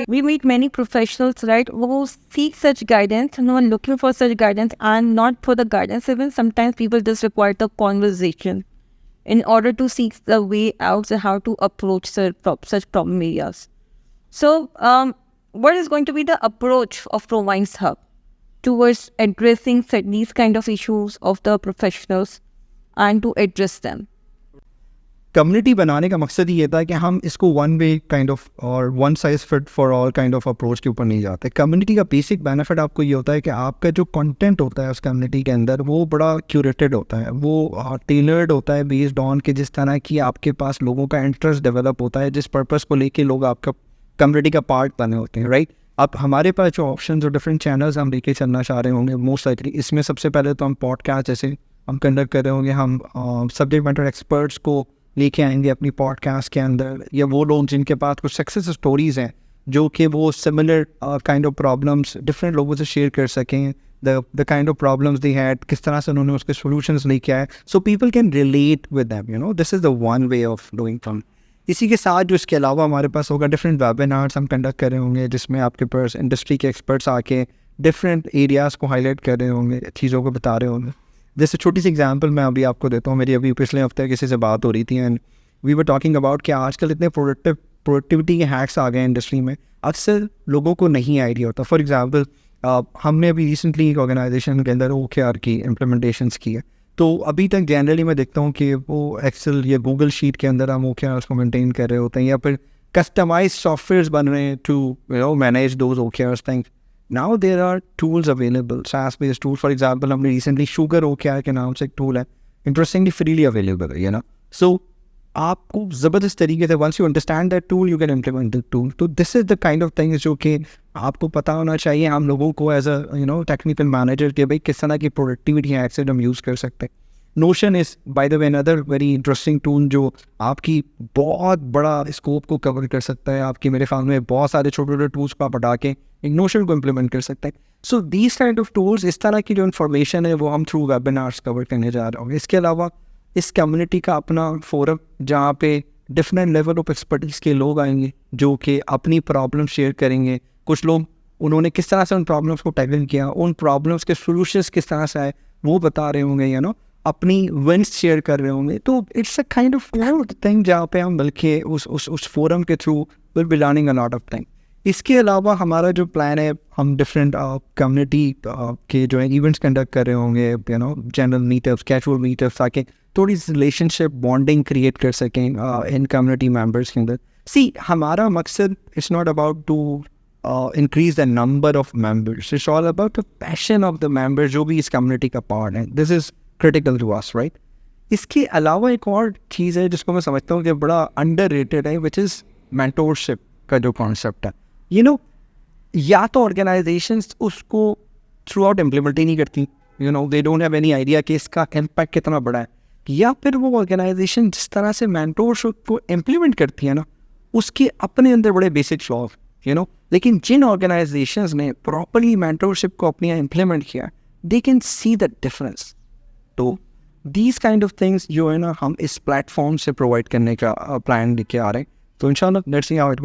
We meet many professionals, right, who seek such guidance, who are looking for such guidance, and not for the guidance. Even sometimes people just require the conversation in order to seek the way out and how to approach such problem areas. So, what is going to be the approach of Prominds Hub towards addressing these kind of issues of the professionals and to address them? Community بنانے کا مقصد یہ تھا کہ ہم اس کو one way kind of اور one size fit for all kind of approach کے اوپر نہیں جاتے. کمیونٹی کا بیسک بینیفٹ آپ کو یہ ہوتا ہے کہ آپ کا جو کنٹینٹ ہوتا ہے اس کمیونٹی کے اندر وہ بڑا کیوریٹڈ ہوتا ہے, وہ ٹیلرڈ ہوتا ہے بیسڈ آن کہ جس طرح کی آپ کے پاس لوگوں کا انٹرسٹ ڈیولپ ہوتا ہے, جس پرپز کو لے کے لوگ آپ کا کمیونٹی کا پارٹ بنے ہوتے ہیں, رائٹ. اب ہمارے پاس جو آپشنز اور ڈفرینٹ چینلز ہم لے کے چلنا چاہ رہے ہوں گے موسٹ لائکلی, اس میں سب سے پہلے تو ہم پوڈ کاسٹ جیسے ہم کنڈکٹ کر رہے ہوں گے, ہم سبجیکٹ میٹر ایکسپرٹس کو لے کے آئیں گے اپنی پوڈ کاسٹ کے اندر, یا وہ لوگ جن کے پاس کچھ سکسیس اسٹوریز ہیں جو کہ وہ similar kind of problems different لوگوں سے شیئر کر سکیں, the kind of problems they had, کس طرح سے انہوں نے اس کے سولوشنس لے کے آئے, so people can relate with them, you know, this is the one way of doing thing. اسی کے ساتھ جو اس کے علاوہ ہمارے پاس ہوگا ڈفرینٹ ویبینارس ہم کنڈکٹ کر رہے ہوں گے, جس میں آپ کے پاس انڈسٹری کے ایکسپرٹس آ کے ڈفرینٹ ایریاز کو ہائی لائٹ کر رہے ہوں گے, چیزوں کو بتا رہے ہوں گے. جیسے چھوٹی سی ایگزامپل میں ابھی آپ کو دیتا ہوں, میری ابھی پچھلے ہفتے کسی سے بات ہو رہی تھی and we were talking about کہ آج کل اتنے پروڈکٹیوٹی کے ہیکس آ گئے ہیں انڈسٹری میں, اکثر لوگوں کو نہیں آئیڈیا ہوتا. فار ایگزامپل ہم نے ابھی ریسنٹلی ایک آرگنائزیشن کے اندر OKR کی امپلیمنٹیشنس کی ہے, تو ابھی تک جنرلی میں دیکھتا ہوں کہ وہ ایکسل یا گوگل شیٹ کے اندر ہم OKRs کو مینٹین کر رہے ہوتے ہیں, یا پھر کسٹمائز سافٹ ویئرس بن رہے ہیں to manage those OKRs things. Now there are tools available, SaaS based tool. For example ہم نے ریسنٹلی شوگر OKR کے نام سے ایک ٹول ہے, انٹرسٹنگلی فریلی اویلیبل ہے, یو نو. سو آپ کو زبردست طریقے سے once you understand that tool you can implement that tool. تو this is the kind of things جو کہ آپ کو پتہ ہونا چاہیے ہم لوگوں کو ایز اے ٹیکنیکل مینیجر کہ بھائی کس طرح کی پروڈکٹیوٹی ایکسیڈ ہم یوز کر سکتے ہیں. Notion is by the way another very interesting tool جو آپ کی بہت بڑا اسکوپ کو کور کر سکتا ہے. آپ کی میرے خیال میں بہت سارے چھوٹے چھوٹے ٹولس کو آپ ہٹا کے ایک نوشن کو امپلیمنٹ کر سکتے ہیں. So these kind of tools, اس طرح کی جو انفارمیشن ہے وہ ہم تھرو ویبینارس کور کرنے جا رہے ہوں گے. اس کے علاوہ اس کمیونٹی کا اپنا فورم جہاں پہ ڈفرینٹ لیول آف ایکسپرٹیز کے لوگ آئیں گے جو کہ اپنی پرابلم شیئر کریں گے. کچھ لوگ انہوں نے کس طرح سے ان پرابلمس کو ٹیکل کیا, ان پرابلمس کے سولوشنس کس طرح سے آئے وہ بتا رہے ہوں گے, اپنی ونس شیئر کر رہے ہوں گے. تو it's a kind of thing جہاں پہ ہم بلکہ اس فورم کے through will be learning a lot of thing. اس کے علاوہ ہمارا جو پلان ہے, ہم ڈفرینٹ کمیونٹی کے جو ہے ایونٹس کنڈکٹ کر رہے ہوں گے, general meetups, casual meetups, تاکہ تھوڑی ریلیشن شپ بانڈنگ کریٹ کر سکیں ان کمیونٹی ممبرس کے اندر. سی ہمارا مقصد it's not about to increase the number of members, it's all about the passion of the member جو بھی اس کمیونٹی کا پارٹ ہے. دس از critical to us, right? اس کے علاوہ ایک اور چیز ہے جس کو میں سمجھتا ہوں کہ بڑا انڈر ریٹڈ ہے, which is mentorship کا جو کانسیپٹ ہے. یا تو آرگنائزیشنس اس کو تھرو آؤٹ امپلیمنٹ ہی نہیں کرتی, they don't have any idea کہ اس کا امپیکٹ کتنا بڑا ہے, یا پھر وہ آرگنائزیشن جس طرح سے مینٹورشپ کو امپلیمنٹ کرتی ہے نا اس کے اپنے اندر بڑے بیسک فلاز, لیکن جن آرگنائزیشنز نے پراپرلی مینٹورشپ کو اپنی امپلیمنٹ کیا they can see the difference. تو دیز کائنڈ آف تھنگس جو ہے نا ہم اس پلیٹ فارم سے پرووائڈ کرنے کا پلان لے کے آ رہے ہیں. تو ان شاء اللہ let's see how it goes.